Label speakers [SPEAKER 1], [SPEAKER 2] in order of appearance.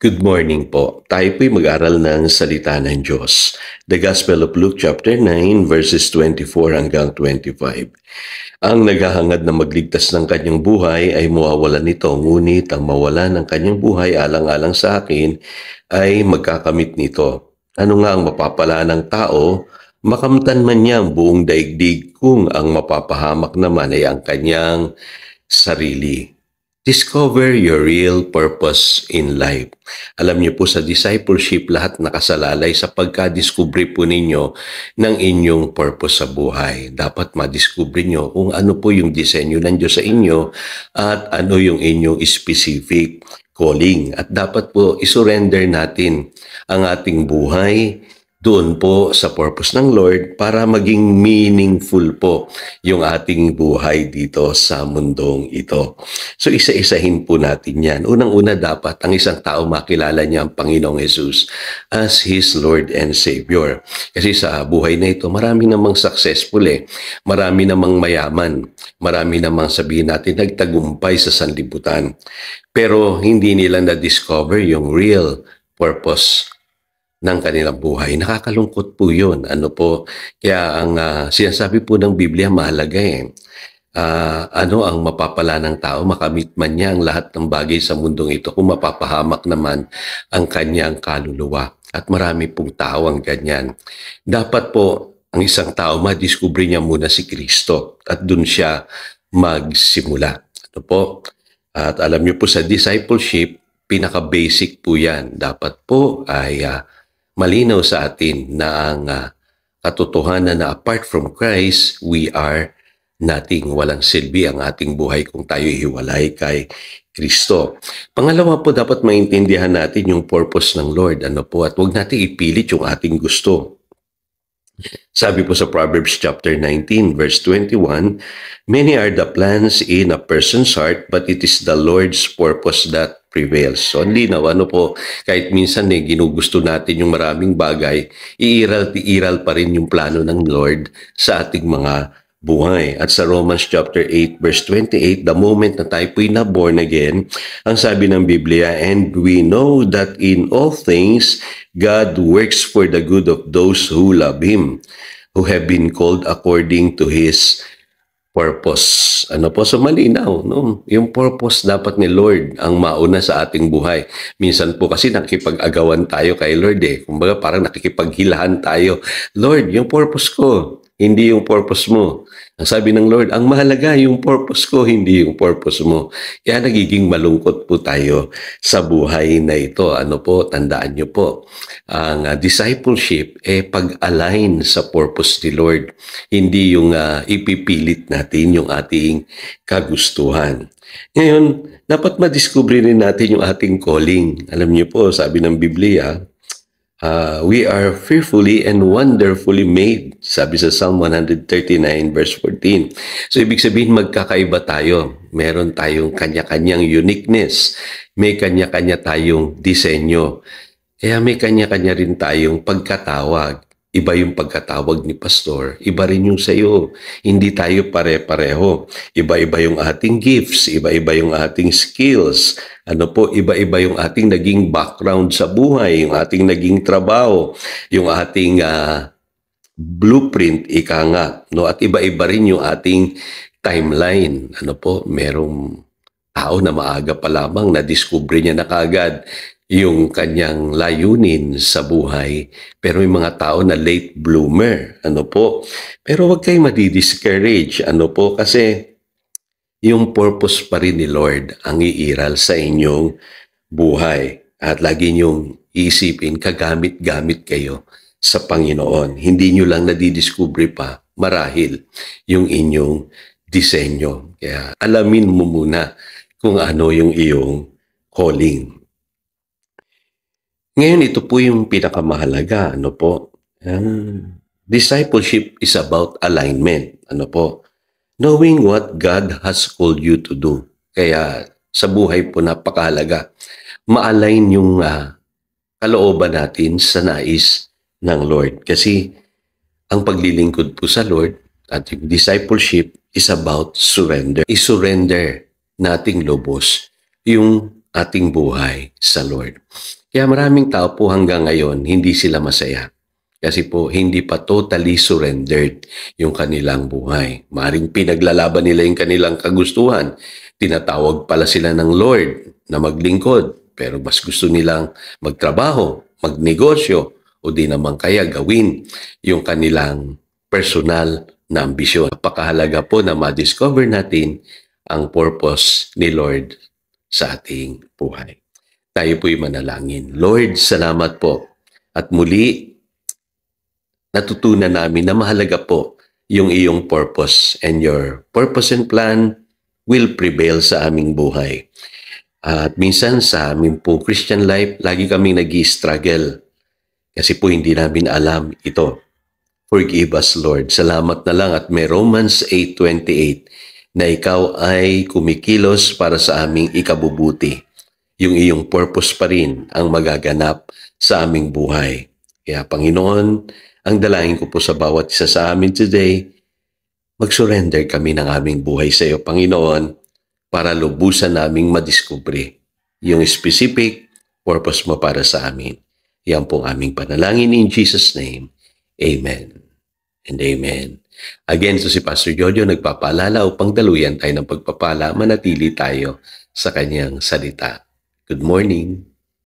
[SPEAKER 1] Good morning po. Tayo po'y mag-aral ng salita ng Diyos. The Gospel of Luke chapter 9 verses 24 hanggang 25. Ang naghahangad na magligtas ng kanyang buhay ay mawawalan nito, ngunit ang mawalan ng kanyang buhay alang-alang sa akin ay magkakamit nito. Ano nga ang mapapala ng tao? Makamtan man niya ang buong daigdig kung ang mapapahamak naman ay ang kanyang sarili. Discover your real purpose in life. Alam niyo po sa discipleship, lahat nakasalalay sa pagka-discovery po ninyo ng inyong purpose sa buhay. Dapat madiscover niyo kung ano po yung disenyo ng Diyos sa inyo at ano yung inyong specific calling. At dapat po isurrender natin ang ating buhay doon po sa purpose ng Lord para maging meaningful po yung ating buhay dito sa mundong ito. So isa-isahin po natin yan. Unang-una dapat ang isang tao makilala niya ang Panginoong Jesus as His Lord and Savior. Kasi sa buhay na ito, marami namang successful marami namang mayaman, marami namang sabihin natin nagtagumpay sa sanlibutan. Pero hindi nila na-discover yung real purpose ng kanilang buhay. Nakakalungkot po yun. Kaya ang sinasabi po ng Biblia mahalaga ano ang mapapala ng tao? Makamit man niya ang lahat ng bagay sa mundong ito kung mapapahamak naman ang kanyang kaluluwa. At marami pong tao ang ganyan. Dapat po ang isang tao madiskubre niya muna si Kristo at dun siya magsimula. At alam niyo po sa discipleship, pinaka-basic po yan. Dapat po ay malinaw sa atin na ang katotohanan na apart from Christ, we are nothing. Walang silbi ang ating buhay kung tayo hiwalay kay Kristo. Pangalawa po, dapat maintindihan natin yung purpose ng Lord. At huwag natin ipilit yung ating gusto. Sabi po sa Proverbs chapter 19 verse 21, many are the plans in a person's heart, but it is the Lord's purpose that prevails. So, linaw, kahit minsan ginugusto natin yung maraming bagay, iiral pa rin yung plano ng Lord sa ating mga buhay. At sa Romans chapter 8 verse 28, the moment na tayo po'y na-born again, ang sabi ng Biblia, and we know that in all things, God works for the good of those who love Him, who have been called according to His purpose. So malinaw, no? Yung purpose dapat ni Lord ang mauna sa ating buhay. Minsan po kasi nakikipag-agawan tayo kay Lord Kumbaga parang nakikipaghilahan tayo. Lord, yung purpose ko, hindi yung purpose mo. Ang sabi ng Lord, ang mahalaga yung purpose ko, hindi yung purpose mo. Kaya nagiging malungkot po tayo sa buhay na ito. Tandaan nyo po, ang discipleship pag-align sa purpose ni Lord. Hindi yung ipipilit natin yung ating kagustuhan. Ngayon, dapat madiscover rin natin yung ating calling. Alam niyo po, sabi ng Biblia, we are fearfully and wonderfully made. Sabi sa Psalm 139 verse 14. So ibig sabihin magkakaiba tayo. Meron tayong kanya-kanyang uniqueness. May kanya-kanya tayong disenyo. Kaya may kanya-kanya rin tayong pagkatawag. Iba yung pagkatawag ni pastor, iba rin yung sa'yo. Hindi tayo pare-pareho. Iba-iba yung ating gifts, iba-iba yung ating skills. Iba-iba yung ating naging background sa buhay, yung ating naging trabaho, yung ating blueprint, At iba-iba rin yung ating timeline. Merong tao na maaga pa lamang na-discover niya na kaagad yung kanyang layunin sa buhay. Pero may mga tao na late bloomer. Pero huwag kayong madi-discourage. Kasi yung purpose pa rin ni Lord ang iiral sa inyong buhay. At lagi niyong iisipin, kagamit-gamit kayo sa Panginoon. Hindi nyo lang nadidiscover pa marahil yung inyong disenyo. Kaya alamin mo muna kung ano yung iyong calling. Ngayon, ito po yung pinakamahalaga. Discipleship is about alignment. Knowing what God has called you to do. Kaya sa buhay po napakahalaga. Ma-align yung kalooban natin sa nais ng Lord. Kasi ang paglilingkod po sa Lord at yung discipleship is about surrender. I-surrender nating lubos yung ating buhay sa Lord. Kaya maraming tao po hanggang ngayon, hindi sila masaya. Kasi po, hindi pa totally surrendered yung kanilang buhay. Maring pinaglalaban nila yung kanilang kagustuhan. Tinatawag pala sila ng Lord na maglingkod. Pero mas gusto nilang magtrabaho, magnegosyo, o di naman kaya gawin yung kanilang personal na ambisyon. Napakahalaga po na ma-discover natin ang purpose ni Lord sa ating buhay. Tayo po'y manalangin. Lord, salamat po. At muli, natutunan namin na mahalaga po yung iyong purpose, and your purpose and plan will prevail sa aming buhay. At minsan sa aming po Christian life, lagi kaming nag-i-struggle kasi po hindi namin alam ito. Forgive us, Lord. Salamat na lang at may Romans 8:28 na ikaw ay kumikilos para sa aming ikabubuti. Yung iyong purpose pa rin ang magaganap sa aming buhay. Kaya Panginoon, ang dalangin ko po sa bawat isa sa amin today, mag-surrender kami ng aming buhay sa iyo, Panginoon, para lubusan naming madiskubre yung specific purpose mo para sa amin. Yan pong aming panalangin in Jesus' name. Amen and amen. Again, so si Pastor Jojo nagpapaalala upang daluyan tayo ng pagpapala, manatili tayo sa kanyang salita. Good morning.